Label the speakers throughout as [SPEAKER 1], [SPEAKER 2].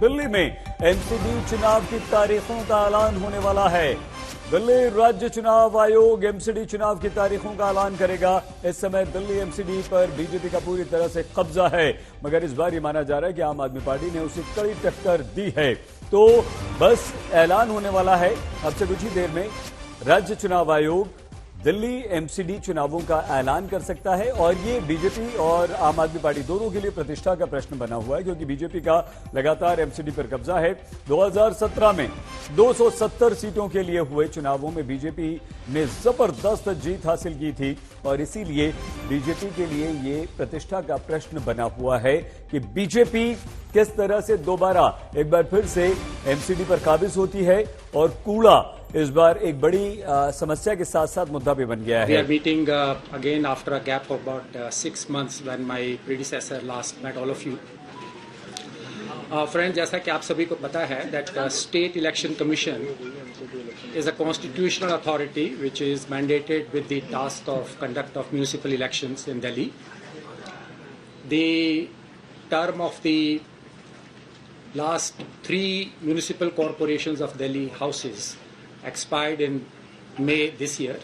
[SPEAKER 1] दिल्ली में एमसीडी चुनाव की तारीखों का ऐलान होने वाला है। दिल्ली राज्य चुनाव आयोग एमसीडी चुनाव की तारीखों का ऐलान करेगा। इस समय दिल्ली एमसीडी पर बीजेपी का पूरी तरह से कब्जा है, मगर इस बार ये माना जा रहा है कि आम आदमी पार्टी ने उसे कड़ी टक्कर दी है। तो बस ऐलान होने वाला है अब से कुछ ही देर में। राज्य चुनाव आयोग दिल्ली एमसीडी चुनावों का ऐलान कर सकता है और ये बीजेपी और आम आदमी पार्टी दोनों के लिए प्रतिष्ठा का प्रश्न बना हुआ है, क्योंकि बीजेपी का लगातार एमसीडी पर कब्जा है। 2017 में 270 सीटों के लिए हुए चुनावों में बीजेपी ने जबरदस्त जीत हासिल की थी और इसीलिए बीजेपी के लिए ये प्रतिष्ठा का प्रश्न बना हुआ है कि बीजेपी किस तरह से दोबारा एक बार फिर से एमसीडी पर काबिज होती है। और कूड़ा इस बार एक बड़ी समस्या के साथ साथ मुद्दा भी बन गया है।
[SPEAKER 2] We are meeting again after a gap of about 6 months when my predecessor last met all of you. Friends, जैसा कि आप सभी को पता है that State Election Commission is a constitutional authority which is mandated with the task of conduct of municipal elections in Delhi. The term of the last 3 municipal corporations of Delhi houses expired in May this year.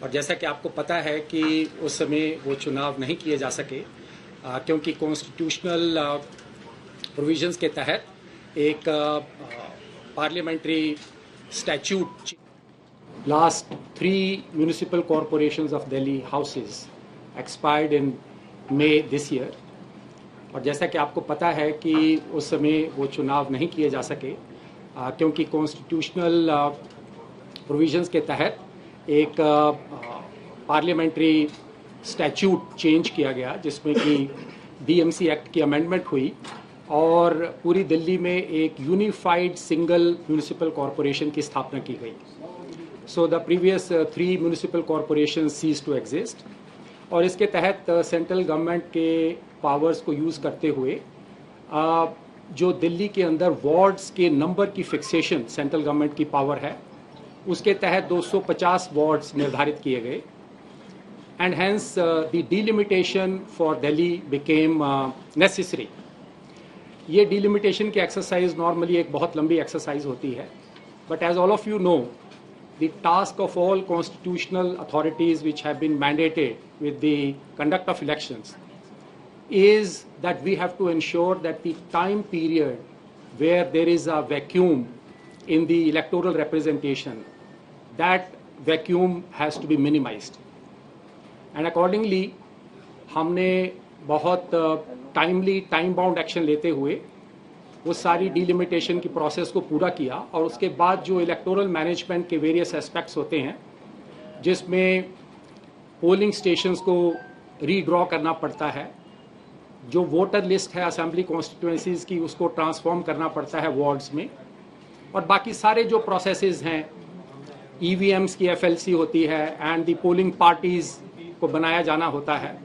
[SPEAKER 2] और जैसा कि आपको पता है कि उस समय वो चुनाव नहीं किए जा सके क्योंकि कॉन्स्टिट्यूशनल प्रोविजंस के तहत एक parliamentary statute last 3 municipal corporations of Delhi houses expired in May this year. और जैसा कि आपको पता है कि उस समय वो चुनाव नहीं किए जा सके क्योंकि कॉन्स्टिट्यूशनल प्रोविजंस के तहत एक पार्लियामेंट्री स्टैट्यूट चेंज किया गया जिसमें कि डीएमसी एक्ट की अमेंडमेंट हुई और पूरी दिल्ली में एक यूनिफाइड सिंगल म्यूनिसिपल कॉरपोरेशन की स्थापना की गई। So the previous 3 municipal corporation cease to exist और इसके तहत सेंट्रल गवर्नमेंट के पावर्स को यूज़ करते हुए जो दिल्ली के अंदर वार्ड्स के नंबर की फिक्सेशन सेंट्रल गवर्नमेंट की पावर है, उसके तहत 250 वार्ड्स निर्धारित किए गए and hence the delimitation for Delhi became necessary. ये डिलिमिटेशन की एक्सरसाइज नॉर्मली एक बहुत लंबी एक्सरसाइज होती है, but as all of you know the task of all constitutional authorities which have been mandated with the conduct of elections is that we have to ensure that the time period where there is a vacuum in the electoral representation, that vacuum has to be minimized. And accordingly, हमने बहुत timely time bound action लेते हुए वो सारी delimitation की process को पूरा किया और उसके बाद जो इलेक्टोरल मैनेजमेंट के वेरियस एस्पेक्ट्स होते हैं जिसमें पोलिंग स्टेशंस को रीड्रॉ करना पड़ता है, जो वोटर लिस्ट है असेंबली कॉन्स्टिट्यूएंसीज की उसको ट्रांसफॉर्म करना पड़ता है वार्ड्स में, और बाकी सारे जो प्रोसेसेस हैं ईवीएम्स की एफएलसी होती है एंड दी पोलिंग पार्टीज को बनाया जाना होता है,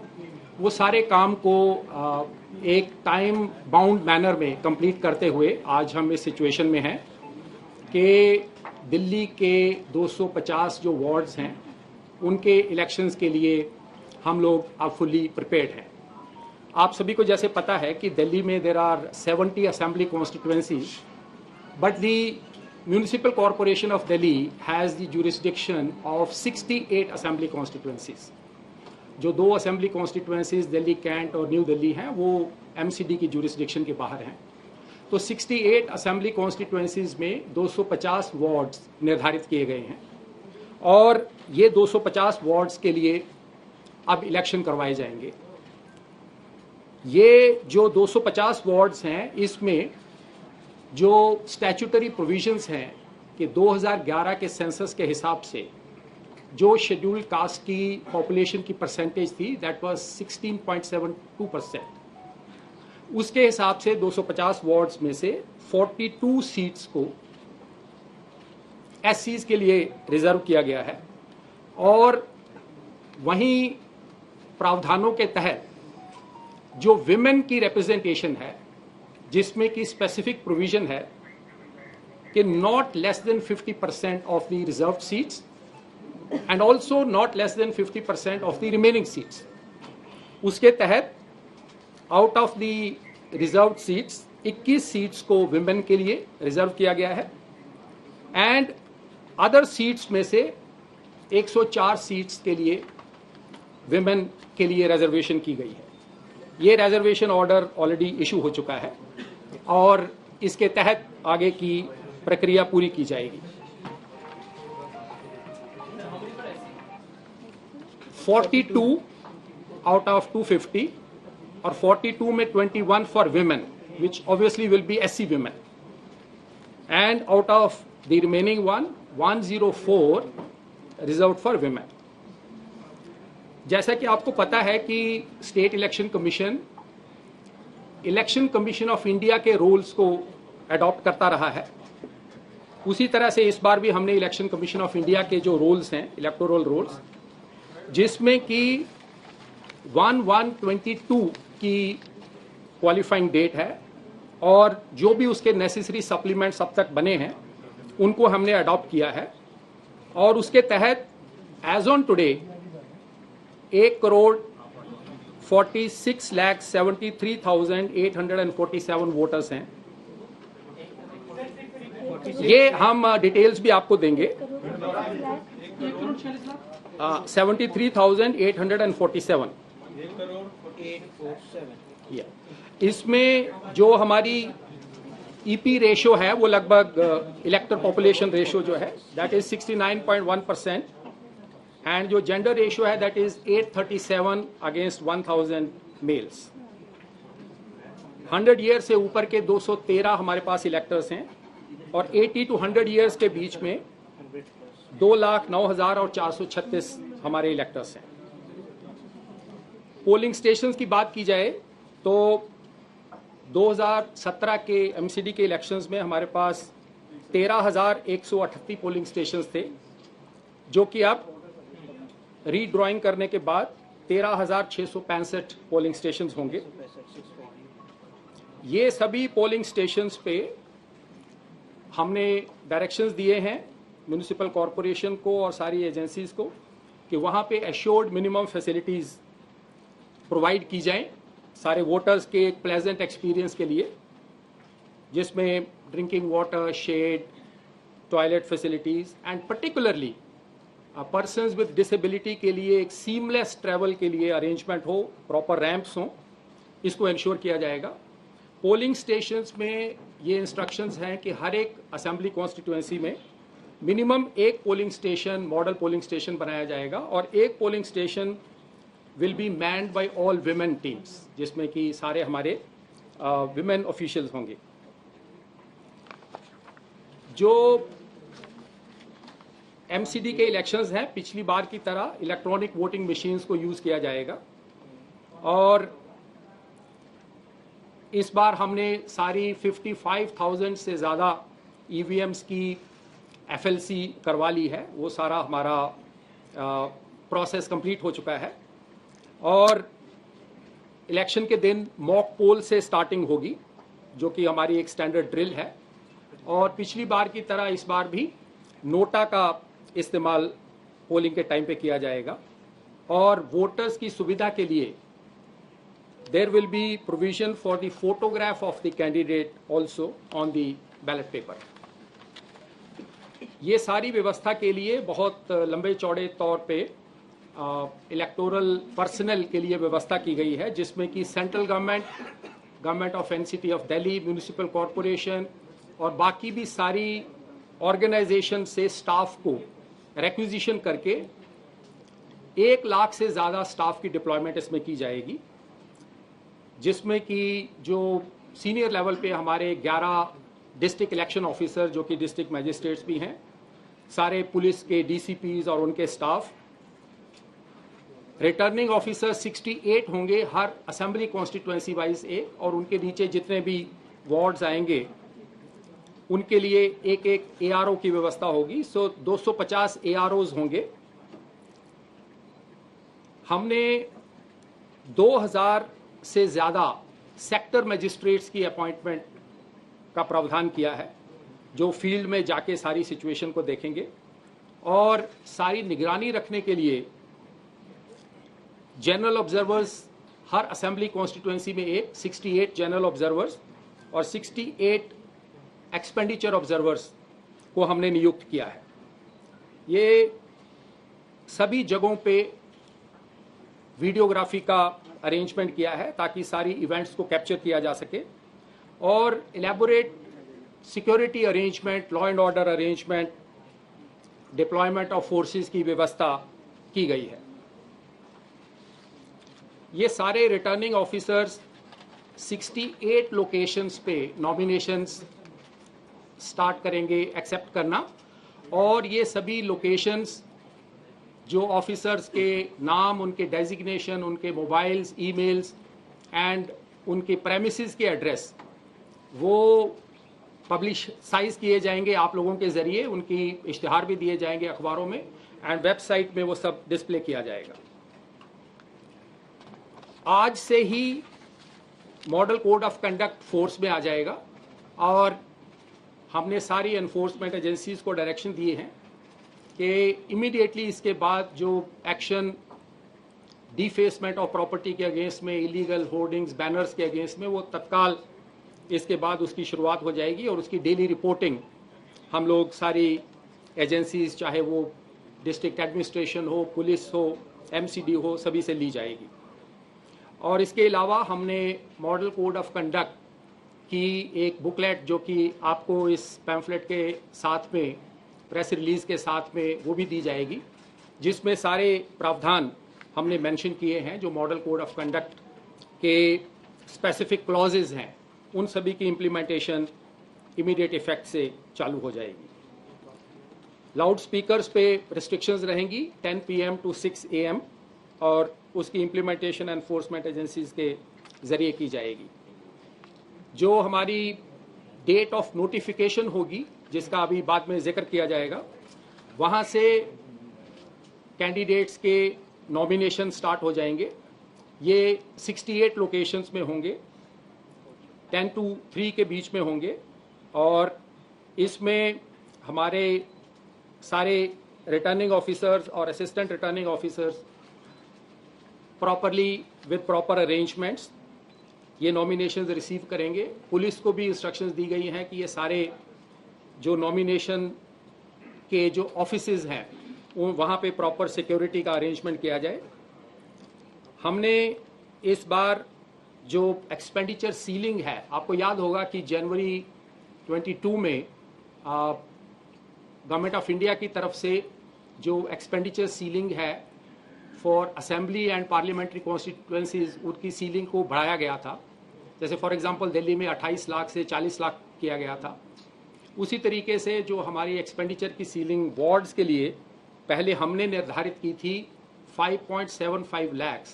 [SPEAKER 2] वो सारे काम को एक टाइम बाउंड मैनर में कंप्लीट करते हुए आज हम इस सिचुएशन में हैं कि दिल्ली के 250 जो वार्ड्स हैं उनके इलेक्शंस के लिए हम लोग अब फुल्ली प्रिपेयर्ड हैं। आप सभी को जैसे पता है कि दिल्ली में there are 70 assembly constituencies, but the municipal corporation of Delhi has the jurisdiction of 68 assembly constituencies. जो 2 असेंबली कॉन्स्टिट्यूएंसीज दिल्ली कैंट और न्यू दिल्ली हैं वो एमसीडी की जुरिस्डिक्शन के बाहर हैं। तो 68 असेंबली कॉन्स्टिट्यूएंसीज में 250 वार्ड्स निर्धारित किए गए हैं और ये 250 वार्ड्स के लिए अब इलेक्शन करवाए जाएंगे। ये जो 250 वार्ड्स हैं इसमें जो स्टैट्यूटरी प्रोविजंस हैं कि 2011 के सेंसस के हिसाब से जो शेड्यूल्ड कास्ट की पॉपुलेशन की परसेंटेज थी दैट वाज 16.72%, उसके हिसाब से 250 वार्ड्स में से 42 सीट्स को एससीज के लिए रिजर्व किया गया है और वहीं प्रावधानों के तहत जो विमेन की रिप्रेजेंटेशन है जिसमें कि स्पेसिफिक प्रोविजन है कि not less than 50% of the reserved seats and also not less than 50% of the remaining seats. उसके तहत out of the reserved seats 21 seats को विमेन के लिए रिजर्व किया गया है एंड अदर सीट्स में से 104 सीट्स के लिए विमेन के लिए रिजर्वेशन की गई है। ये रिजर्वेशन ऑर्डर ऑलरेडी इशू हो चुका है और इसके तहत आगे की प्रक्रिया पूरी की जाएगी। 42 आउट ऑफ 250 और 42 में 21 for women which obviously will be SC women, and out of the remaining 104 reserved for women. जैसा कि आपको पता है कि state election commission of India के रूल्स को अडॉप्ट करता रहा है, उसी तरह से इस बार भी हमने इलेक्शन कमीशन ऑफ इंडिया के जो रूल्स हैं, इलेक्टोरल रूल्स, जिसमें कि 1/1/22 की क्वालिफाइंग डेट है और जो भी उसके नेसेसरी सप्लीमेंट्स अब तक बने हैं उनको हमने अडॉप्ट किया है और उसके तहत एज ऑन टुडे 1,46,73,847 वोटर्स हैं। ये हम डिटेल्स भी आपको देंगे। 73,847। इसमें जो हमारी ईपी रेशो है वो लगभग इलेक्टर पॉपुलेशन रेशो जो है दैट इज 69.1% एंड जो जेंडर रेशो है that is 837 against 1000 males. 100 year से ऊपर के 213 हमारे पास इलेक्टर्स हैं और 80 to 100 ईयर्स के बीच में 2,09,436 हमारे इलेक्टर्स हैं। पोलिंग स्टेशंस की बात की जाए तो 2017 के एमसीडी के इलेक्शंस में हमारे पास 13,138 पोलिंग स्टेशंस थे, जो कि अब रीड्रॉइंग करने के बाद 13,665 पोलिंग स्टेशंस होंगे। ये सभी पोलिंग स्टेशंस पे हमने डायरेक्शंस दिए हैं म्युनिसिपल कॉरपोरेशन को और सारी एजेंसीज को कि वहाँ पे एश्योर्ड मिनिमम फैसिलिटीज़ प्रोवाइड की जाएं सारे वोटर्स के एक प्लेजेंट एक्सपीरियंस के लिए, जिसमें drinking water, shed, toilet facilities and particularly persons with disability के लिए एक सीमलेस ट्रैवल के लिए अरेंजमेंट हो, प्रॉपर रैंप्स हों, इसको इंश्योर किया जाएगा। पोलिंग स्टेशंस में ये इंस्ट्रक्शंस हैं कि हर एक असेंबली कॉन्स्टिट्यूएंसी में मिनिमम एक polling station, model polling station बनाया जाएगा और एक polling station will be manned by all women teams, जिसमें कि सारे हमारे विमेन ऑफिशियल्स होंगे। जो एमसीडी के इलेक्शंस हैं पिछली बार की तरह इलेक्ट्रॉनिक वोटिंग मशीन्स को यूज किया जाएगा और इस बार हमने सारी 55,000 से ज़्यादा ईवीएम्स की एफएलसी करवा ली है। वो सारा हमारा प्रोसेस कंप्लीट हो चुका है और इलेक्शन के दिन मॉक पोल से स्टार्टिंग होगी, जो कि हमारी एक स्टैंडर्ड ड्रिल है और पिछली बार की तरह इस बार भी नोटा का इस्तेमाल पोलिंग के टाइम पे किया जाएगा और वोटर्स की सुविधा के लिए there will be provision for the photograph of the candidate also on the ballot paper. ये सारी व्यवस्था के लिए बहुत लंबे चौड़े तौर पे इलेक्टोरल पर्सनल के लिए व्यवस्था की गई है, जिसमें कि central government of NCT of Delhi, municipal corporation और बाकी भी सारी ऑर्गेनाइजेशन से स्टाफ को रिक्विजिशन करके 1 लाख से ज़्यादा स्टाफ की डिप्लॉयमेंट इसमें की जाएगी, जिसमें कि जो सीनियर लेवल पे हमारे 11 डिस्ट्रिक्ट इलेक्शन ऑफिसर जो कि डिस्ट्रिक्ट मैजिस्ट्रेट्स भी हैं, सारे पुलिस के डीसीपीज और उनके स्टाफ, रिटर्निंग ऑफिसर 68 होंगे हर असेंबली कॉन्स्टिट्यूएंसी वाइज एक, और उनके नीचे जितने भी वार्ड्स आएंगे उनके लिए एक एक एआरओ की व्यवस्था होगी। सो 250 एआरओज होंगे। हमने 2000 से ज़्यादा सेक्टर मजिस्ट्रेट्स की अपॉइंटमेंट का प्रावधान किया है, जो फील्ड में जाके सारी सिचुएशन को देखेंगे और सारी निगरानी रखने के लिए जनरल ऑब्जर्वर्स हर असेंबली कॉन्स्टिट्यूएंसी में एक 68 जनरल ऑब्जर्वर्स और 68 एक्सपेंडिचर ऑब्जर्वर्स को हमने नियुक्त किया है। ये सभी जगहों पे वीडियोग्राफी का अरेंजमेंट किया है ताकि सारी इवेंट्स को कैप्चर किया जा सके, और elaborate security arrangement, law and order arrangement, deployment of forces की व्यवस्था की गई है। ये सारे रिटर्निंग ऑफिसर्स 68 लोकेशंस पे नॉमिनेशंस स्टार्ट करेंगे एक्सेप्ट करना, और ये सभी लोकेशंस जो ऑफिसर्स के नाम, उनके डेजिग्नेशन, उनके मोबाइल्स, ईमेल्स एंड उनके प्रेमिसेस के एड्रेस वो पब्लिसाइज किए जाएंगे आप लोगों के जरिए, उनकी इश्तिहार भी दिए जाएंगे अखबारों में, एंड वेबसाइट में वो सब डिस्प्ले किया जाएगा। आज से ही model code of conduct force में आ जाएगा, और हमने सारी एनफोर्समेंट एजेंसीज को डायरेक्शन दिए हैं कि इमीडिएटली इसके बाद जो एक्शन डिफेसमेंट ऑफ प्रॉपर्टी के अगेंस्ट में, इलीगल होर्डिंग्स, बैनर्स के अगेंस्ट में, वो तत्काल इसके बाद उसकी शुरुआत हो जाएगी, और उसकी डेली रिपोर्टिंग हम लोग सारी एजेंसीज, चाहे वो डिस्ट्रिक्ट एडमिनिस्ट्रेशन हो, पुलिस हो, एमसीडी हो, सभी से ली जाएगी। और इसके अलावा हमने मॉडल कोड ऑफ कंडक्ट की एक बुकलेट, जो कि आपको इस पैम्फलेट के साथ में, प्रेस रिलीज के साथ में वो भी दी जाएगी, जिसमें सारे प्रावधान हमने मेंशन किए हैं जो मॉडल कोड ऑफ कंडक्ट के स्पेसिफिक क्लॉजेज हैं, उन सभी की इम्प्लीमेंटेशन इमीडिएट इफेक्ट से चालू हो जाएगी। लाउड स्पीकर्स पे रिस्ट्रिक्शंस रहेंगी 10 PM to 6 AM, और उसकी इम्प्लीमेंटेशन एनफोर्समेंट एजेंसीज के जरिए की जाएगी। जो हमारी डेट ऑफ नोटिफिकेशन होगी, जिसका अभी बाद में जिक्र किया जाएगा, वहाँ से कैंडिडेट्स के नॉमिनेशन स्टार्ट हो जाएंगे। ये 68 लोकेशंस में होंगे, 10 to 3 के बीच में होंगे, और इसमें हमारे सारे रिटर्निंग ऑफिसर्स और assistant returning officers properly with proper arrangements ये नॉमिनेशंस रिसीव करेंगे। पुलिस को भी इंस्ट्रक्शंस दी गई हैं कि ये सारे जो नॉमिनेशन के जो ऑफिसेज हैं वहाँ पे प्रॉपर सिक्योरिटी का अरेंजमेंट किया जाए। हमने इस बार जो एक्सपेंडिचर सीलिंग है, आपको याद होगा कि जनवरी 22 में गवर्नमेंट ऑफ इंडिया की तरफ से जो एक्सपेंडिचर सीलिंग है for assembly and parliamentary constituencies, उसकी सीलिंग को बढ़ाया गया था। जैसे फॉर एग्जांपल दिल्ली में 28 लाख से 40 लाख किया गया था, उसी तरीके से जो हमारी एक्सपेंडिचर की सीलिंग वार्ड्स के लिए पहले हमने निर्धारित की थी 5.75 लाख,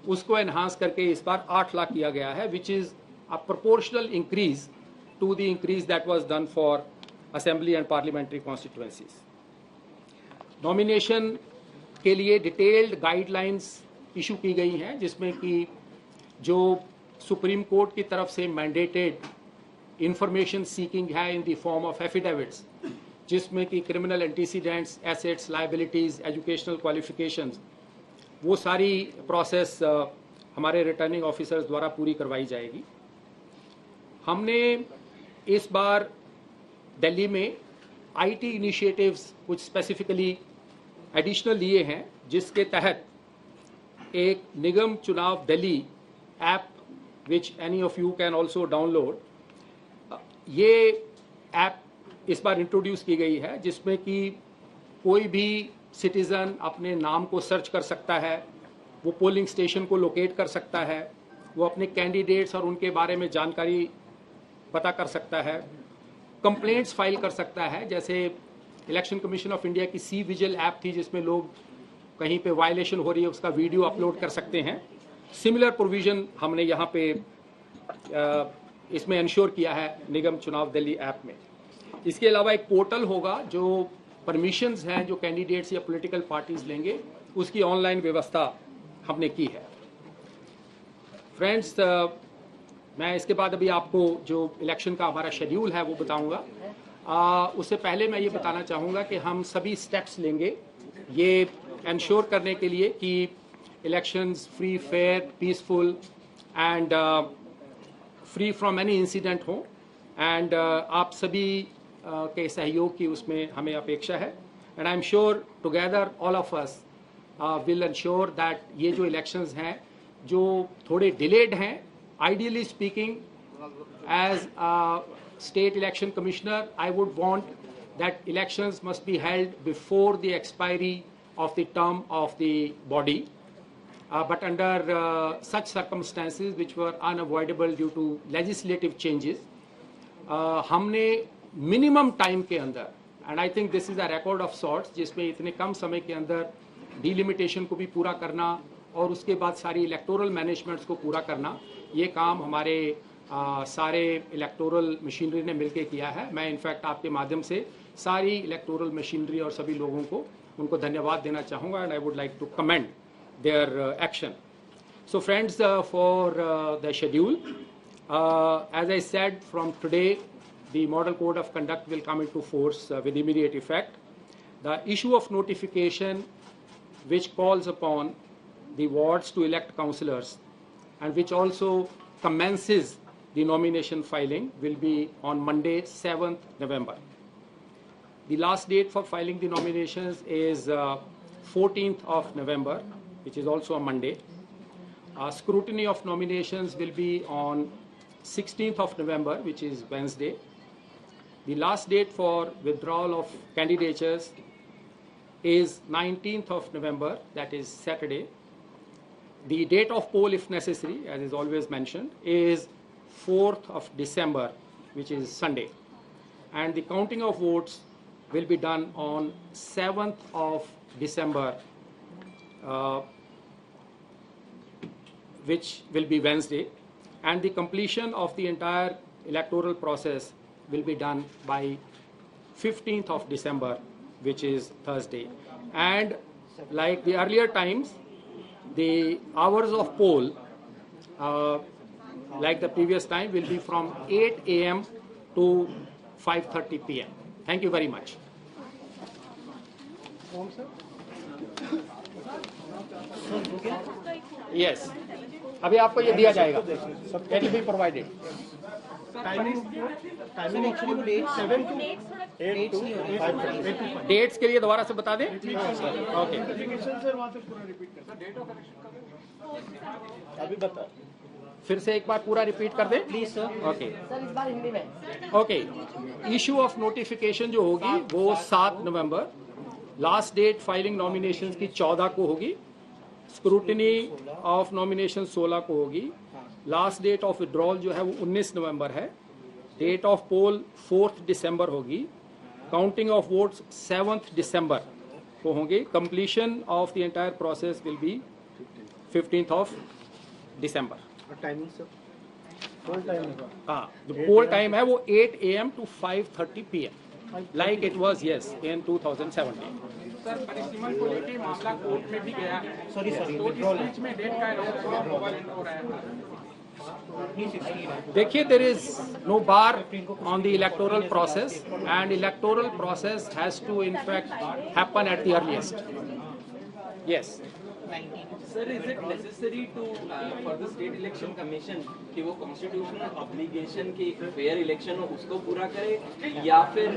[SPEAKER 2] उसको एनहांस करके इस बार 8 लाख किया गया है, which is a proportional increase to the increase that was done for assembly and parliamentary constituencies. Nomination के लिए डिटेल्ड गाइडलाइंस इशू की गई हैं, जिसमें कि जो सुप्रीम कोर्ट की तरफ से मैंडेटेड इंफॉर्मेशन सीकिंग है in the form of affidavits, जिसमें कि criminal antecedents, assets, liabilities, educational qualifications, वो सारी प्रोसेस हमारे रिटर्निंग ऑफिसर्स द्वारा पूरी करवाई जाएगी। हमने इस बार दिल्ली में आईटी इनिशिएटिव्स कुछ स्पेसिफिकली एडिशनल लिए हैं, जिसके तहत एक निगम चुनाव Delhi app, which any of you can also download, ये ऐप इस बार इंट्रोड्यूस की गई है, जिसमें कि कोई भी सिटीजन अपने नाम को सर्च कर सकता है, वो पोलिंग स्टेशन को लोकेट कर सकता है, वो अपने कैंडिडेट्स और उनके बारे में जानकारी पता कर सकता है, कंप्लेंट्स फाइल कर सकता है। जैसे इलेक्शन कमीशन ऑफ इंडिया की सी विजिल ऐप थी, जिसमें लोग कहीं पे वायलेशन हो रही है उसका वीडियो अपलोड कर सकते हैं। सिमिलर प्रोविजन हमने यहाँ पे इसमें इंश्योर किया है निगम चुनाव दिल्ली ऐप में। इसके अलावा एक पोर्टल होगा, जो परमिशंस हैं जो कैंडिडेट्स या पॉलिटिकल पार्टीज लेंगे, उसकी ऑनलाइन व्यवस्था हमने की है। फ्रेंड्स, मैं इसके बाद अभी आपको जो इलेक्शन का हमारा शेड्यूल है वो बताऊंगा। उससे पहले मैं ये बताना चाहूँगा कि हम सभी स्टेप्स लेंगे ये इंश्योर करने के लिए कि elections free, fair, peaceful and free from any incident हो, एंड आप सभी के सहयोग की उसमें हमें अपेक्षा है, and I am sure together all of us will ensure that ये जो इलेक्शंस हैं जो थोड़े डिलेड हैं, ideally speaking as state election commissioner I would want that elections must be held before the expiry of the term of the body, but under such circumstances which were unavoidable due to legislative changes, हमने minimum time के अंदर, and I think this is a record of sorts, जिसमें इतने कम समय के अंदर delimitation को भी पूरा करना और उसके बाद सारी electoral managements को पूरा करना, ये काम हमारे सारे इलेक्टोरल मशीनरी ने मिलकर किया है। मैं इनफैक्ट आपके माध्यम से सारी इलेक्टोरल मशीनरी और सभी लोगों को उनको धन्यवाद देना चाहूँगा, and I would like to commend their action. So friends, for the schedule, as I said, from today the model code of conduct will come into force with immediate effect. The issue of notification which calls upon the wards to elect councillors and which also commences the nomination filing will be on Monday, 7th November. The last date for filing the nominations is 14th of November, which is also a Monday. Scrutiny of nominations will be on 16th of November, which is Wednesday. The last date for withdrawal of candidatures is 19th of November, that is Saturday. The date of poll, if necessary, as is always mentioned, is 4th of December, which is Sunday. And the counting of votes will be done on 7th of December, which will be Wednesday. And the completion of the entire electoral process will be done by 15th of December, which is Thursday. And like the earlier times, the hours of poll, like the previous time, will be from 8 a.m. to 5:30 p.m. Thank you very much. Yes. अभी आपको ये दिया जाएगा. It will be provided.
[SPEAKER 3] Timing actually 7 to 8 to 5.
[SPEAKER 2] Dates के लिए दोबारा से बता दें. ओके.
[SPEAKER 3] अभी बता.
[SPEAKER 2] फिर से एक बार पूरा रिपीट कर दें
[SPEAKER 3] प्लीज सर.
[SPEAKER 2] ओके.
[SPEAKER 3] सर इस बार हिंदी में.
[SPEAKER 2] ओके. इशू ऑफ नोटिफिकेशन जो होगी वो 7 नवंबर. लास्ट डेट फाइलिंग नॉमिनेशंस की 14 को होगी. स्क्रूटिनी ऑफ नॉमिनेशन 16 को होगी. लास्ट डेट ऑफ विड्रॉल जो है वो 19 नवंबर है. डेट ऑफ पोल 4th दिसंबर होगी. काउंटिंग ऑफ वोट्स 7th दिसंबर को होंगे. Completion of the entire process will be 15th of December.
[SPEAKER 3] Timing sir. Full time.
[SPEAKER 2] हाँ, जो पोल टाइम है वो 8 AM to 5:30 PM, like it was yes in 2017.
[SPEAKER 4] Sir, परिसीमन को लेकर मामला कोर्ट में भी गया है.
[SPEAKER 3] सॉरी
[SPEAKER 4] तो इस बीच में डेट का ओवरलैप हो रहा है.
[SPEAKER 2] देखिए, there is no bar on the electoral process, and electoral process has to in fact happen at the earliest. Yes.
[SPEAKER 5] Sir, is it necessary to for the state election commission कि वो constitutional obligation की fair election हो उसको पूरा करे या फिर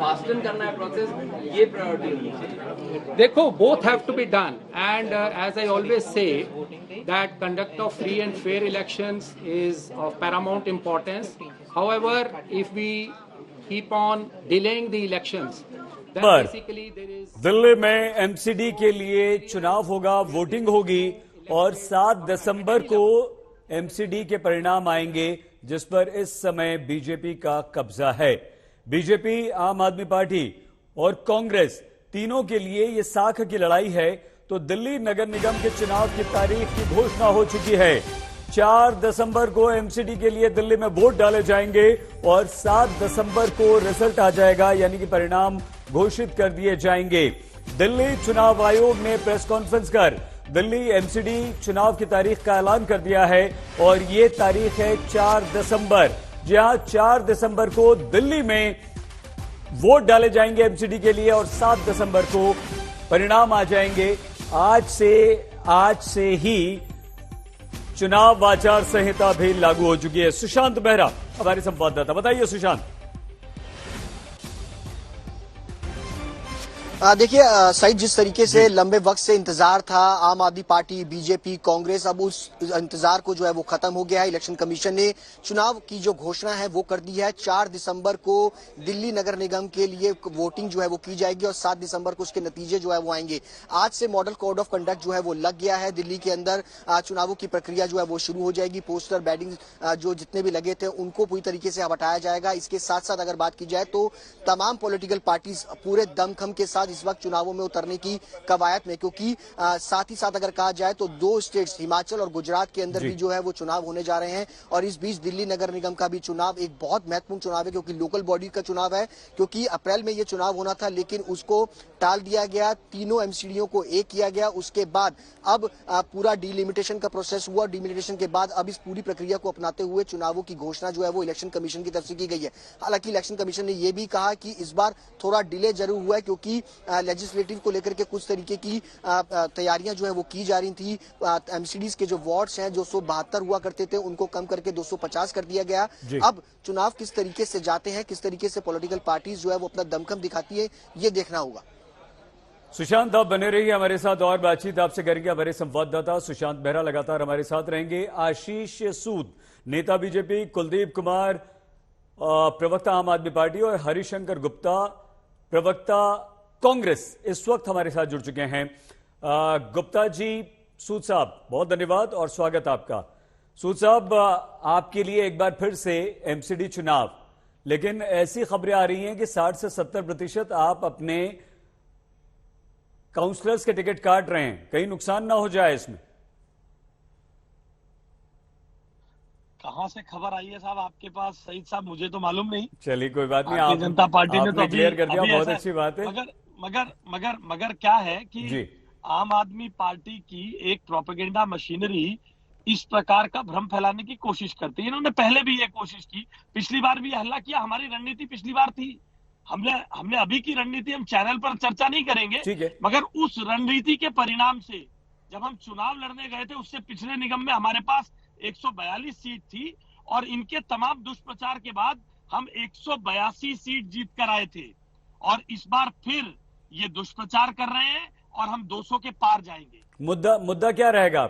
[SPEAKER 5] fasten करना है process, ये priority होनी चाहिए?
[SPEAKER 2] देखो, both have to be done, and as I always say that conduct of free and fair elections is of paramount importance. However, if we keep on delaying the elections, then
[SPEAKER 1] पर
[SPEAKER 2] basically there is
[SPEAKER 1] Delhi में MCD के लिए चुनाव होगा, voting होगी और 7 दिसंबर को MCD के परिणाम आएंगे, जिस पर इस समय बीजेपी का कब्जा है. बीजेपी, आम आदमी पार्टी और कांग्रेस तीनों के लिए ये साख की लड़ाई है. तो दिल्ली नगर निगम के चुनाव की तारीख की घोषणा हो चुकी है. 4 दिसंबर को एमसीडी के लिए दिल्ली में वोट डाले जाएंगे और 7 दिसंबर को रिजल्ट आ जाएगा, यानी कि परिणाम घोषित कर दिए जाएंगे. दिल्ली चुनाव आयोग ने प्रेस कॉन्फ्रेंस कर दिल्ली एमसीडी चुनाव की तारीख का ऐलान कर दिया है और ये तारीख है 4 दिसंबर. जहां 4 दिसंबर को दिल्ली में वोट डाले जाएंगे एमसीडी के लिए और 7 दिसंबर को परिणाम आ जाएंगे. आज से ही चुनाव आचार संहिता भी लागू हो चुकी है। सुशांत बेहरा हमारे संवाददाता, बताइए सुशांत।
[SPEAKER 6] देखिए सईद, जिस तरीके से लंबे वक्त से इंतजार था आम आदमी पार्टी, बीजेपी, कांग्रेस, अब उस इंतजार को जो है वो खत्म हो गया है। इलेक्शन कमीशन ने चुनाव की जो घोषणा है वो कर दी है। 4 दिसंबर को दिल्ली नगर निगम के लिए वोटिंग जो है वो की जाएगी और 7 दिसंबर को उसके नतीजे जो है वो आएंगे। आज से मॉडल कोड ऑफ कंडक्ट जो है वो लग गया है। दिल्ली के अंदर चुनावों की प्रक्रिया जो है वो शुरू हो जाएगी। पोस्टर, बैडिंग जो जितने भी लगे थे उनको पूरी तरीके से हटाया जाएगा। इसके साथ साथ अगर बात की जाए तो तमाम पॉलिटिकल पार्टीज पूरे दमखम के साथ इस वक्त चुनावों में उतरने की कवायद में, क्योंकि साथ ही साथ अगर कहा जाए तो 2 स्टेट्स हिमाचल और गुजरात के अंदर भी जो है वो चुनाव होने जा रहे हैं। और इस बीच दिल्ली नगर निगम का भी चुनाव एक बहुत महत्वपूर्ण चुनाव है, क्योंकि लोकल बॉडी का चुनाव है। क्योंकि अप्रैल में ये चुनाव होना था लेकिन उसको टाल दिया गया, तीनों एमसीडीओ को एक किया गया। उसके बाद अब पूरा डिलिमिटेशन का प्रोसेस हुआ। डिलिमिटेशन के बाद अब इस पूरी प्रक्रिया को अपनाते हुए चुनावों की घोषणा जो है वो इलेक्शन कमीशन की तरफ से की गई है। हालांकि इलेक्शन कमीशन ने यह भी कहा कि इस बार थोड़ा डिले जरूर हुआ है, क्योंकि लेजिस्लेटिव को लेकर के कुछ तरीके की तैयारियां जो है वो की जा रही थी। एमसीडीज के जो वार्ड्स हैं, जो 172 हुआ करते थे, उनको कम करके 250 कर दिया गया। अब चुनाव किस तरीके से जाते हैं, किस तरीके से पॉलिटिकल पार्टीज जो है वो अपना दमखम दिखाती है, ये देखना होगा।
[SPEAKER 1] सुशांत, आप बने रहिए हमारे साथ और बातचीत आपसे करेंगे। हमारे संवाददाता सुशांत बेहरा लगातार हमारे साथ रहेंगे। आशीष सूद, नेता बीजेपी, कुलदीप कुमार, प्रवक्ता आम आदमी पार्टी, और हरिशंकर गुप्ता, प्रवक्ता कांग्रेस, इस वक्त हमारे साथ जुड़ चुके हैं। गुप्ता जी, सूद साहब, बहुत धन्यवाद और स्वागत आपका। सूद साहब, आपके लिए एक बार फिर से एमसीडी चुनाव, लेकिन ऐसी खबरें आ रही हैं कि 60 से 70% आप अपने काउंसलर्स के टिकट काट रहे हैं। कहीं नुकसान ना हो जाए इसमें।
[SPEAKER 3] कहां से खबर आई है साहब आपके पास? सईद साहब, मुझे तो मालूम नहीं।
[SPEAKER 1] चलिए कोई बात नहीं,
[SPEAKER 3] भारतीय जनता पार्टी ने तो
[SPEAKER 1] क्लियर कर दिया, बहुत अच्छी बात है।
[SPEAKER 3] मगर क्या है कि आम आदमी पार्टी की एक प्रोपेगेंडा मशीनरी इस प्रकार का भ्रम फैलाने की कोशिश करती है। इन्होंने पहले भी ये कोशिश की, पिछली बार भी हल्ला किया। हमारी रणनीति पिछली बार थी, हमने अभी की रणनीति हम चैनल पर चर्चा नहीं करेंगे, मगर उस रणनीति के परिणाम से जब हम चुनाव लड़ने गए थे, उससे पिछले निगम में हमारे पास 142 सीट थी और इनके तमाम दुष्प्रचार के बाद हम 182 सीट जीत कर आए थे। और इस बार फिर ये दुष्प्रचार कर रहे हैं और हम 200 के पार जाएंगे।
[SPEAKER 1] मुद्दा क्या रहेगा?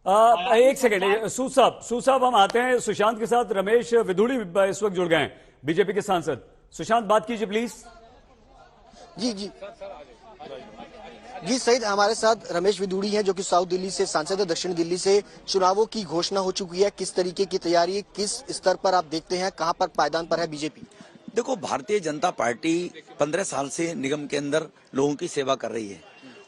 [SPEAKER 1] एक सेकंड, सूद साहब हम आते हैं सुशांत के साथ। रमेश विधुड़ी इस वक्त जुड़ गए हैं, बीजेपी के सांसद। सुशांत, बात कीजिए प्लीज।
[SPEAKER 6] जी सईद, हमारे साथ रमेश विधुड़ी हैं, जो कि साउथ दिल्ली से सांसद है, दक्षिण दिल्ली से। चुनावों की घोषणा हो चुकी है, किस तरीके की तैयारी, किस स्तर पर आप देखते हैं, कहां पर पायदान पर है बीजेपी?
[SPEAKER 7] देखो, भारतीय जनता पार्टी 15 साल से निगम के अंदर लोगों की सेवा कर रही है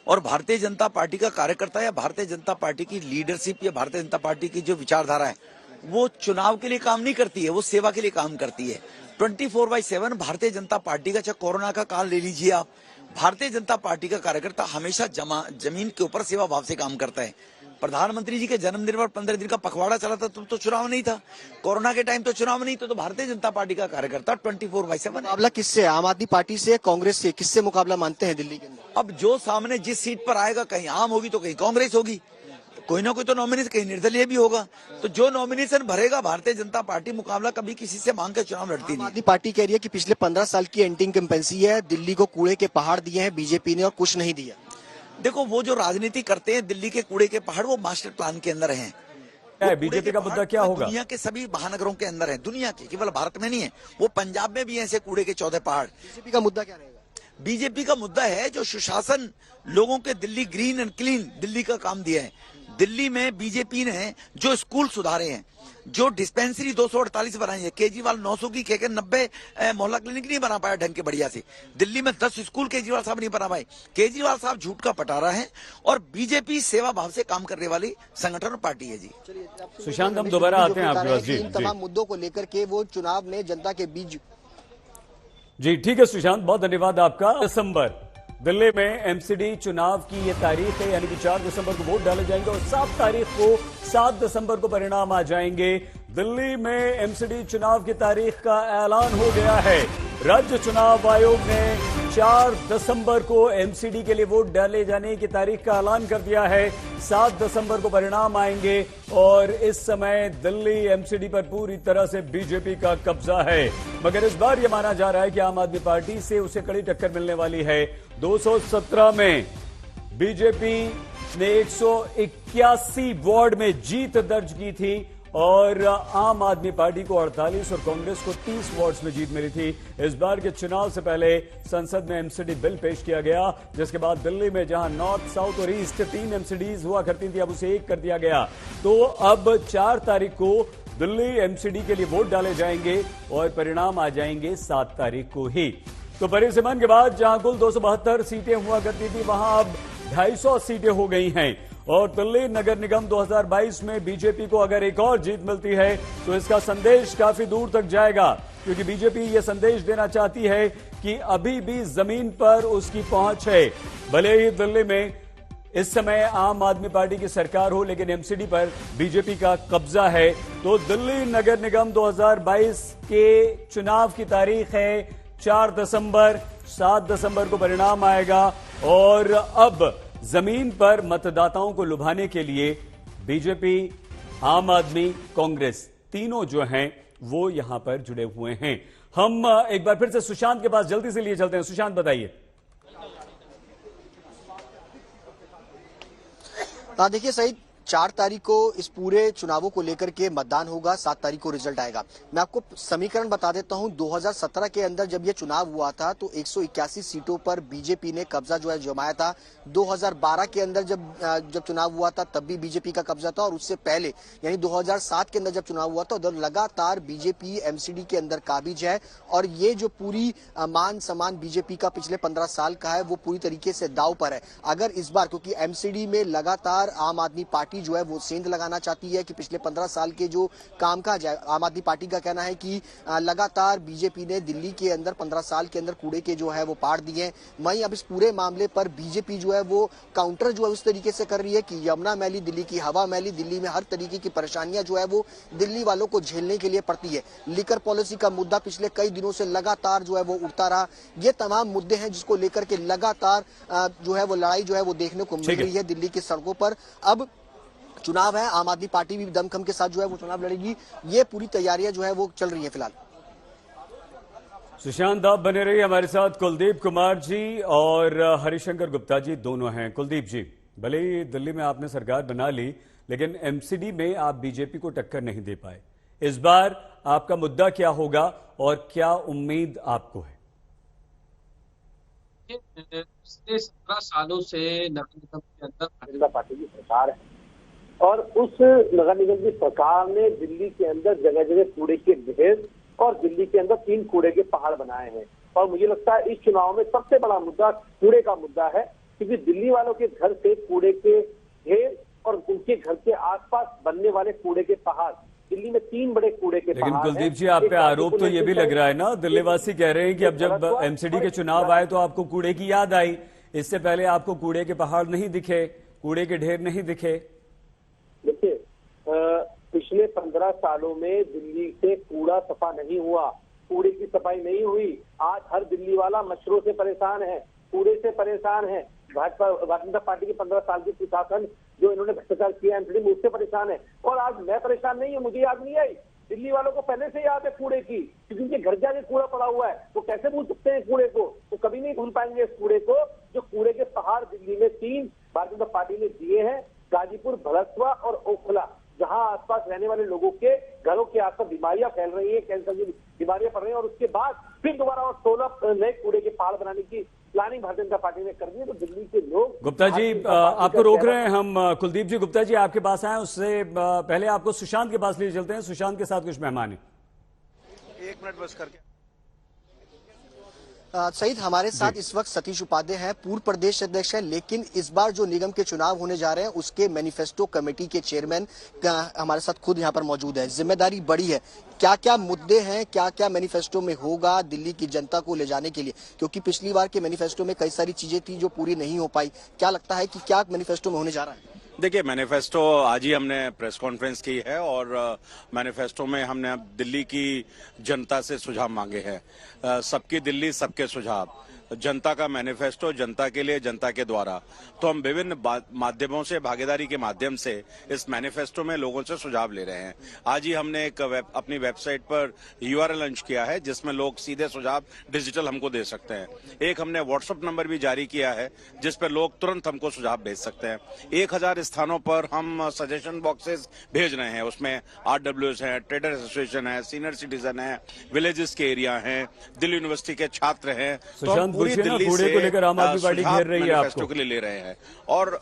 [SPEAKER 7] और भारतीय जनता पार्टी का कार्यकर्ता या भारतीय जनता पार्टी की लीडरशिप या भारतीय जनता पार्टी की जो विचारधारा है वो चुनाव के लिए काम नहीं करती है, वो सेवा के लिए काम करती है। 24/7 भारतीय जनता पार्टी का, चाहे कोरोना का काल ले लीजिए आप, भारतीय जनता पार्टी का कार्यकर्ता हमेशा जमीन के ऊपर सेवा भाव से काम करता है। प्रधानमंत्री जी के जन्मदिन पर 15 दिन का पखवाड़ा चला था, तो चुनाव नहीं था। कोरोना के टाइम तो चुनाव नहीं था। तो भारतीय जनता पार्टी का कार्यकर्ता 24/7।
[SPEAKER 6] मुकाबला किससे? आम आदमी पार्टी से, कांग्रेस से? किससे मुकाबला मानते हैं दिल्ली के अंदर?
[SPEAKER 7] अब जो सामने जिस सीट पर आएगा, कहीं आम होगी तो कहीं कांग्रेस होगी, कोई ना कोई तो नॉमिनेशन, कहीं निर्दलीय भी होगा। तो जो नॉमिनेशन भरेगा, भारतीय जनता पार्टी मुकाबला कभी किसी से मांग के चुनाव लड़ती नहीं।
[SPEAKER 6] आम आदमी पार्टी कह रही है कि पिछले 15 साल की एंटी इनकम्बेंसी है, दिल्ली को कूड़े के पहाड़ दिए हैं बीजेपी ने और कुछ नहीं दिया।
[SPEAKER 7] देखो, वो जो राजनीति करते हैं दिल्ली के कूड़े के पहाड़, वो मास्टर प्लान के अंदर हैं।
[SPEAKER 1] बीजेपी का मुद्दा क्या होगा?
[SPEAKER 7] दुनिया के सभी महानगरों के अंदर है, दुनिया के, केवल भारत में नहीं है। वो पंजाब में भी ऐसे कूड़े के 14 पहाड़।
[SPEAKER 6] बीजेपी का मुद्दा क्या रहेगा?
[SPEAKER 7] बीजेपी का मुद्दा है जो सुशासन, लोगों के Delhi green and clean Delhi का काम दिया है। दिल्ली में बीजेपी ने जो स्कूल सुधारे हैं, जो डिस्पेंसरी 248 बनाई है, केजरीवाल 900 की कह के 90 मोहल्ला क्लिनिक नहीं बना पाया ढंग के बढ़िया से। दिल्ली में 10 स्कूल केजरीवाल साहब नहीं बना पाए। केजरीवाल साहब झूठ का पटारा है और बीजेपी सेवा भाव से काम करने वाली संगठन और पार्टी है। जी
[SPEAKER 1] सुशांत, हम दोबारा आते हैं आपके पास। जी,
[SPEAKER 6] तमाम मुद्दों को लेकर के वो चुनाव में जनता के बीच।
[SPEAKER 1] जी ठीक है सुशांत, बहुत धन्यवाद आपका। दिसंबर दिल्ली में एमसीडी चुनाव की ये तारीख है, यानी कि 4 दिसंबर को वोट डाले जाएंगे और 7 दिसंबर को परिणाम आ जाएंगे। दिल्ली में एमसीडी चुनाव की तारीख का ऐलान हो गया है। राज्य चुनाव आयोग ने 4 दिसंबर को एमसीडी के लिए वोट डाले जाने की तारीख का ऐलान कर दिया है। 7 दिसंबर को परिणाम आएंगे और इस समय दिल्ली एमसीडी पर पूरी तरह से बीजेपी का कब्जा है। मगर इस बार यह माना जा रहा है कि आम आदमी पार्टी से उसे कड़ी टक्कर मिलने वाली है। 217 में बीजेपी ने 181 वार्ड में जीत दर्ज की थी और आम आदमी पार्टी को 48 और कांग्रेस को 30 वार्ड्स में जीत मिली थी। इस बार के चुनाव से पहले संसद में एमसीडी बिल पेश किया गया, जिसके बाद दिल्ली में जहां नॉर्थ, साउथ और ईस्ट 3 एमसीडीज हुआ करती थी, अब उसे 1 कर दिया गया। तो अब 4 तारीख को दिल्ली एमसीडी के लिए वोट डाले जाएंगे और परिणाम आ जाएंगे 7 तारीख को ही। तो परिसीमन के बाद जहां कुल 272 सीटें हुआ करती थी, वहां अब 250 सीटें हो गई हैं और दिल्ली नगर निगम 2022 में बीजेपी को अगर एक और जीत मिलती है तो इसका संदेश काफी दूर तक जाएगा, क्योंकि बीजेपी यह संदेश देना चाहती है कि अभी भी जमीन पर उसकी पहुंच है। भले ही दिल्ली में इस समय आम आदमी पार्टी की सरकार हो, लेकिन एमसीडी पर बीजेपी का कब्जा है। तो दिल्ली नगर निगम 2022 के चुनाव की तारीख है 4 दिसंबर। 7 दिसंबर को परिणाम आएगा और अब जमीन पर मतदाताओं को लुभाने के लिए बीजेपी, आम आदमी, कांग्रेस तीनों जो हैं वो यहां पर जुड़े हुए हैं। हम एक बार फिर से सुशांत के पास जल्दी से लिए चलते हैं। सुशांत, बताइए।
[SPEAKER 6] देखिए सईद, 4 तारीख को इस पूरे चुनावों को लेकर के मतदान होगा, 7 तारीख को रिजल्ट आएगा। मैं आपको समीकरण बता देता हूं। 2017 के अंदर जब ये चुनाव हुआ था तो 181 सीटों पर बीजेपी ने कब्जा जो है जमाया था। 2012 के अंदर जब चुनाव हुआ था तब भी बीजेपी का कब्जा था और उससे पहले यानी 2007 के अंदर जब चुनाव हुआ था उधर लगातार बीजेपी एमसीडी के अंदर काबिज है। और ये जो पूरी मान सम्मान बीजेपी का पिछले 15 साल का है वो पूरी तरीके से दांव पर है। अगर इस बार, क्योंकि एमसीडी में लगातार आम आदमी पार्टी जो है वो सेंध लगाना चाहती है कि पिछले 15 साल के जो कामकाज है, आम आदमी पार्टी का कहना है कि लगातार बीजेपी ने दिल्ली के अंदर 15 साल के अंदर कूड़े के जो है वो पाड़ दिए। वहीं अब इस पूरे मामले पर बीजेपी जो है वो काउंटर जो है उस तरीके से कर रही है कि यमुना मैली, दिल्ली की हवा मैली, दिल्ली में हर तरीके की परेशानियां जो है वो दिल्ली वालों को झेलने के लिए पड़ती है। लिकर पॉलिसी का मुद्दा पिछले कई दिनों से लगातार जो है वो उठता रहा। ये तमाम मुद्दे हैं जिसको लेकर के लगातार जो है वो लड़ाई जो है वो देखने को मिल रही है दिल्ली की सड़कों पर। अब चुनाव है, आम आदमी पार्टी भी दमखम के साथ जो है वो चुनाव लड़ेगी। ये पूरी तैयारियां जो है वो चल रही है फिलहाल।
[SPEAKER 1] सुशांत, आप बने रहिए हमारे साथ। कुलदीप कुमार जी और हरिशंकर गुप्ता जी दोनों हैं। कुलदीप जी, भले ही दिल्ली में आपने सरकार बना ली, लेकिन एमसीडी में आप बीजेपी को टक्कर नहीं दे पाए। इस बार आपका मुद्दा क्या होगा और क्या उम्मीद आपको है?
[SPEAKER 4] पिछले 17 सालों से नगर निगम के अंदर
[SPEAKER 8] भारतीय जनता पार्टी की सरकार है और उस नगर निगम की सरकार ने दिल्ली के अंदर जगह जगह कूड़े के ढेर और दिल्ली के अंदर 3 कूड़े के पहाड़ बनाए हैं। और मुझे लगता है इस चुनाव में सबसे बड़ा मुद्दा कूड़े का मुद्दा है, क्योंकि दिल्ली वालों के घर से कूड़े के ढेर और उनके घर के आसपास बनने वाले कूड़े के पहाड़, दिल्ली में 3 बड़े कूड़े के पहाड़।
[SPEAKER 1] लेकिन कुलदीप जी, आप पे आरोप तो ये भी लग रहा है ना, दिल्ली वासी कह रहे हैं कि अब जब एमसीडी के चुनाव आए तो आपको कूड़े की याद आई, इससे पहले आपको कूड़े के पहाड़ नहीं दिखे, कूड़े के ढेर नहीं दिखे।
[SPEAKER 8] देखिए, पिछले 15 सालों में दिल्ली से कूड़ा सफा नहीं हुआ, कूड़े की सफाई नहीं हुई। आज हर दिल्ली वाला मच्छरों से परेशान है, कूड़े से परेशान है। भाजपा भारतीय जनता पार्टी की 15 साल की सुशासन जो इन्होंने भ्रष्टाचार किया एमसीडी में, उससे परेशान है। और आज मैं परेशान नहीं हूँ, मुझे याद नहीं आई, दिल्ली वालों को पहले से याद है कूड़े की, क्योंकि उनके घर जाके कूड़ा पड़ा हुआ है। वो कैसे भूल सकते हैं कूड़े को? वो कभी नहीं भूल पाएंगे इस कूड़े को। जो कूड़े के पहाड़ दिल्ली में 3 भारतीय जनता पार्टी ने दिए हैं, गाजीपुर, भड़कवा और ओखला, जहां आसपास रहने वाले लोगों के घरों के आसपास बीमारियां फैल रही है, कैंसर की बीमारियां पड़ रही हैं, और उसके बाद फिर दोबारा और 16 नए कूड़े के पहाड़ बनाने की प्लानिंग भारतीय जनता पार्टी ने कर दी है। तो दिल्ली के लोग,
[SPEAKER 1] गुप्ता जी आपको रोक रहे हैं हम। कुलदीप जी, गुप्ता जी आपके पास आए, उससे पहले आपको सुशांत के पास ले चलते हैं। सुशांत के साथ कुछ मेहमान हैं।
[SPEAKER 9] 1 मिनट बस करके।
[SPEAKER 6] सईद, हमारे साथ इस वक्त सतीश उपाध्याय हैं, पूर्व प्रदेश अध्यक्ष हैं, लेकिन इस बार जो निगम के चुनाव होने जा रहे हैं उसके मैनिफेस्टो कमेटी के चेयरमैन हमारे साथ खुद यहां पर मौजूद है। जिम्मेदारी बड़ी है, क्या क्या मुद्दे हैं, क्या क्या मैनिफेस्टो में होगा दिल्ली की जनता को ले जाने के लिए? क्योंकि पिछली बार के मैनिफेस्टो में कई सारी चीजें थी जो पूरी नहीं हो पाई। क्या लगता है कि क्या मैनिफेस्टो में होने जा रहा है?
[SPEAKER 9] देखिए, मैनिफेस्टो आज ही हमने प्रेस कॉन्फ्रेंस की है और मैनिफेस्टो में हमने अब दिल्ली की जनता से सुझाव मांगे हैं। सबकी दिल्ली सबके सुझाव, जनता का मैनिफेस्टो, जनता के लिए, जनता के द्वारा। तो हम विभिन्न माध्यमों से, भागीदारी के माध्यम से इस मैनिफेस्टो में लोगों से सुझाव ले रहे हैं। आज ही हमने एक अपनी वेबसाइट पर URL लॉन्च किया है जिसमें लोग सीधे सुझाव डिजिटल हमको दे सकते हैं। एक हमने व्हाट्सएप नंबर भी जारी किया है जिस पर लोग तुरंत हमको सुझाव भेज सकते हैं। 1000 स्थानों पर हम सजेशन बॉक्सेस भेज रहे हैं। उसमें RWS है, ट्रेडर एसोसिएशन है, सीनियर सिटीजन है, विलेजेस के एरिया हैं, दिल्ली यूनिवर्सिटी के छात्र हैं। तो पूरी दिल्ली
[SPEAKER 1] कूड़े को लेकर आम आदमी पार्टी घेर रही है आपको,
[SPEAKER 9] के लिए ले रहे हैं। और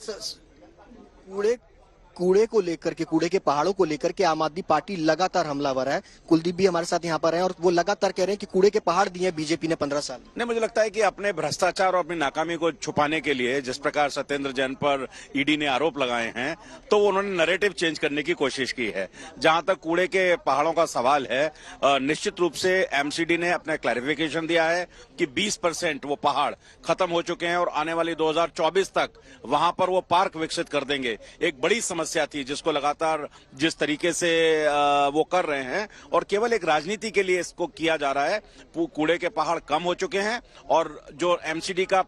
[SPEAKER 6] कूड़े को लेकर के, कूड़े के पहाड़ों को लेकर के आम आदमी पार्टी लगातार हमलावर है। कुलदीप भी हमारे साथ यहाँ पर हैं और वो लगातार कह रहे हैं कि कूड़े के पहाड़ दिए बीजेपी ने 15 साल।
[SPEAKER 9] नहीं, मुझे लगता है कि अपने भ्रष्टाचार और अपनी नाकामी को छुपाने के लिए जिस प्रकार सत्येंद्र जैन पर ईडी ने आरोप लगाए हैं, तो उन्होंने नैरेटिव चेंज करने की कोशिश की है। जहां तक कूड़े के पहाड़ों का सवाल है, निश्चित रूप से MCD ने अपना क्लैरिफिकेशन दिया है कि 20% वो पहाड़ खत्म हो चुके हैं और आने वाली 2024 तक वहां पर वो पार्क विकसित कर देंगे। एक बड़ी समस्या थी जिसको लगातार जिस तरीके से वो कर रहे हैं और केवल एक राजनीति के लिए इसको किया जा रहा है। कूड़े के पहाड़ कम हो चुके हैं और जो MCD का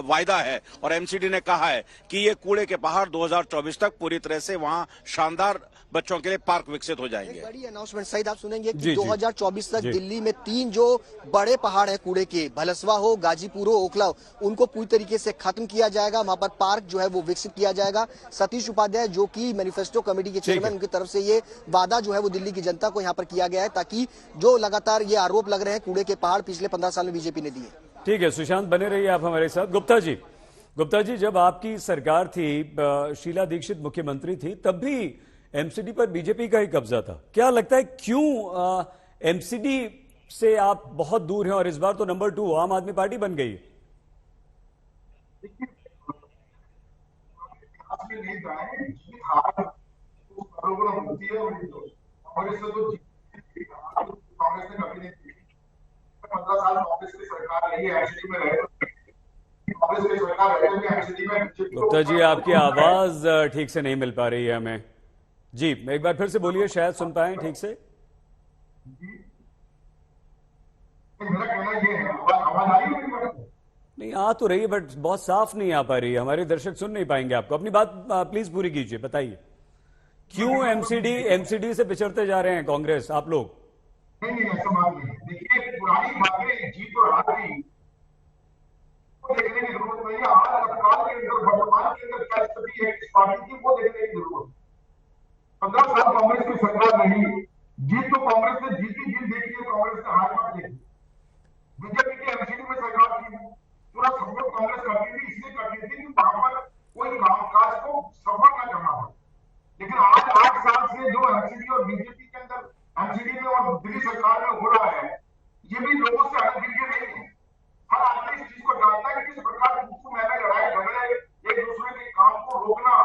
[SPEAKER 9] वायदा है और MCD ने कहा है कि ये कूड़े के पहाड़ 2024 तक पूरी तरह से वहां शानदार बच्चों के लिए पार्क विकसित हो जाएंगे।
[SPEAKER 6] बड़ी अनाउंसमेंट सईद आप सुनेंगे कि 2024 तक दिल्ली में 3 जो बड़े पहाड़ है कूड़े के, भलसवा हो, गाजीपुर हो, ओखला हो, उनको पूरी तरीके से खत्म किया जाएगा। वहां पर पार्क जो है वो विकसित किया जाएगा। सतीश उपाध्याय जो कि मैनिफेस्टो कमेटी के चेयरमैन, उनकी तरफ से ये वादा जो है वो दिल्ली की जनता को यहाँ पर किया गया है ताकि जो लगातार ये आरोप लग रहे हैं कूड़े के पहाड़ पिछले 15 साल में बीजेपी ने दिए।
[SPEAKER 1] ठीक है सुशांत, बने रहिए आप हमारे साथ। गुप्ता जी, जब आपकी सरकार थी, शीला दीक्षित मुख्यमंत्री थी, तब भी MCD पर बीजेपी का ही कब्जा था। क्या लगता है क्यों MCD से आप बहुत दूर हैं और इस बार तो नंबर 2 आम आदमी पार्टी बन गई? गुप्ता जी, आपकी आवाज ठीक से नहीं मिल पा रही है हमें। जी, एक बार फिर से बोलिए, शायद सुन पाए ठीक से। नहीं, आ तो रही है बट बहुत साफ नहीं आ पा रही है। हमारे दर्शक सुन नहीं पाएंगे आपको। अपनी बात प्लीज पूरी कीजिए, बताइए क्यों MCD से पिछड़ते जा रहे हैं कांग्रेस, आप लोग?
[SPEAKER 10] नहीं, ऐसा बात नहीं। देखिए, पुरानी बातें, जीत और हार की देखने की जरूरत नहीं है। आज तत्काल के अंदर, वर्तमान के अंदर क्या स्थिति है इस पार्टी की, वो देखने की जरूरत है। 15 साल कांग्रेस की सरकार नहीं, जीत तो कांग्रेस ने जीती, जीत देखी है कांग्रेस ने, हार मत देखी। बीजेपी की MCD में सरकार थी, पूरा सहयोग कांग्रेस करती थी, इसलिए करती थी कि वहां पर कोई कामकाज को सफल न करना पड़े। लेकिन आज 8 साल से जो MCD और बीजेपी के अंदर, MCD में और दिल्ली सरकार में हो रहा है, ये भी लोगों से अलग गिर नहीं है। हर आदमी इस चीज को जानता है कि किस प्रकार मुख्य मैंने लड़ाई झगड़े, एक दूसरे के काम को रोकना,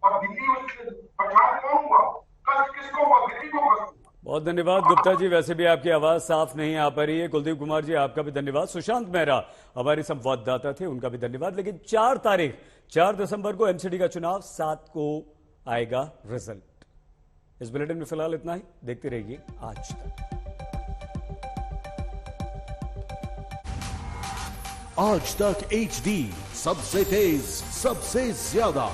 [SPEAKER 10] और दिल्ली उस प्रचार कौन हुआ, कष्ट किसको हुआ, दिल्ली को कष्ट हुआ।
[SPEAKER 1] बहुत धन्यवाद गुप्ता जी, वैसे भी आपकी आवाज साफ नहीं आ पा रही है। कुलदीप कुमार जी, आपका भी धन्यवाद। सुशांत मेहरा हमारे संवाददाता थे, उनका भी धन्यवाद। लेकिन 4 दिसंबर को MCD का चुनाव, 7 को आएगा रिजल्ट। इस बुलेटिन में फिलहाल इतना ही। देखते रहिए आज तक।
[SPEAKER 11] आज तक HD, सबसे तेज, सबसे ज्यादा।